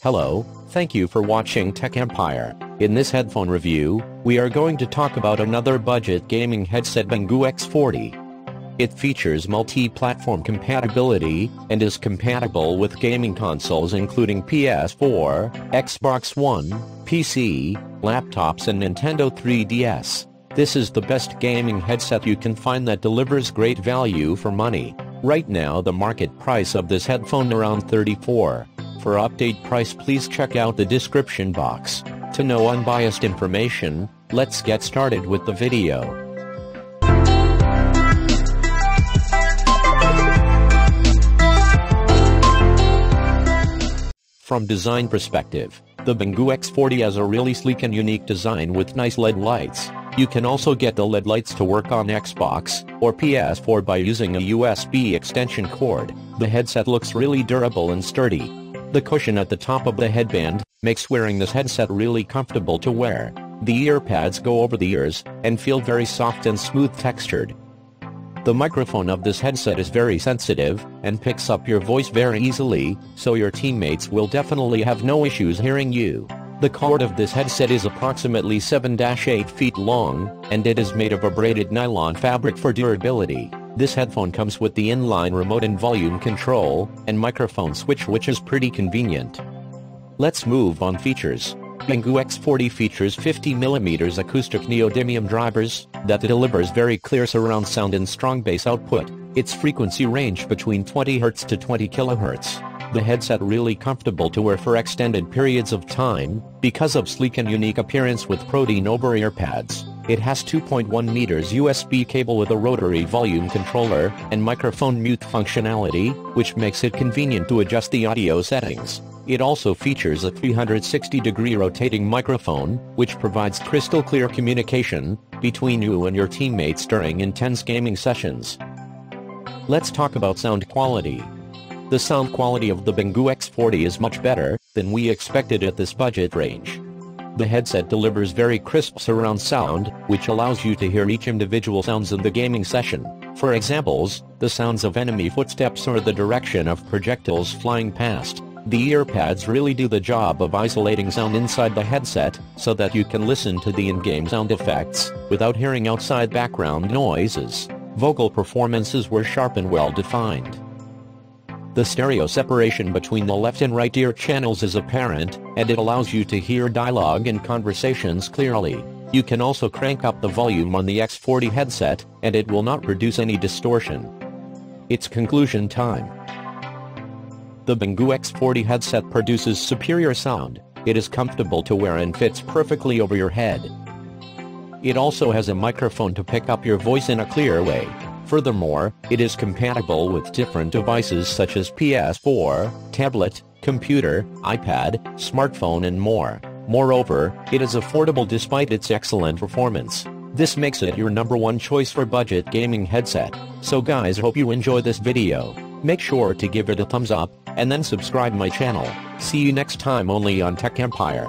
Hello, thank you for watching Tech Empire. In this headphone review, we are going to talk about another budget gaming headset, Banggood X40. It features multi-platform compatibility, and is compatible with gaming consoles including PS4, Xbox One, PC, laptops and Nintendo 3DS. This is the best gaming headset you can find that delivers great value for money. Right now the market price of this headphone around $34. For update price please check out the description box. To know unbiased information, let's get started with the video. From design perspective, the Banggood X40 has a really sleek and unique design with nice LED lights. You can also get the LED lights to work on Xbox or PS4 by using a USB extension cord. The headset looks really durable and sturdy. The cushion at the top of the headband makes wearing this headset really comfortable to wear. The ear pads go over the ears and feel very soft and smooth textured. The microphone of this headset is very sensitive and picks up your voice very easily, so your teammates will definitely have no issues hearing you. The cord of this headset is approximately 7-8 feet long, and it is made of a braided nylon fabric for durability. This headphone comes with the inline remote and volume control, and microphone switch, which is pretty convenient. Let's move on features. Banggood X40 features 50mm acoustic neodymium drivers that delivers very clear surround sound and strong bass output. Its frequency range between 20 Hz to 20 kHz. The headset really comfortable to wear for extended periods of time because of sleek and unique appearance with Protein over ear pads. It has 2.1 meters USB cable with a rotary volume controller and microphone mute functionality, which makes it convenient to adjust the audio settings. It also features a 360-degree rotating microphone, which provides crystal clear communication between you and your teammates during intense gaming sessions. Let's talk about sound quality. The sound quality of the Banggood X40 is much better than we expected at this budget range. The headset delivers very crisp surround sound, which allows you to hear each individual sounds in the gaming session. For examples, the sounds of enemy footsteps or the direction of projectiles flying past. The ear pads really do the job of isolating sound inside the headset, so that you can listen to the in-game sound effects without hearing outside background noises. Vocal performances were sharp and well defined. The stereo separation between the left and right ear channels is apparent, and it allows you to hear dialogue and conversations clearly. You can also crank up the volume on the X40 headset, and it will not produce any distortion. It's conclusion time. The Banggood X40 headset produces superior sound. It is comfortable to wear and fits perfectly over your head. It also has a microphone to pick up your voice in a clear way. Furthermore, it is compatible with different devices such as PS4, tablet, computer, iPad, smartphone and more. Moreover, it is affordable despite its excellent performance. This makes it your #1 choice for budget gaming headset. So guys, hope you enjoy this video. Make sure to give it a thumbs up, and then subscribe my channel. See you next time only on Tech Empire.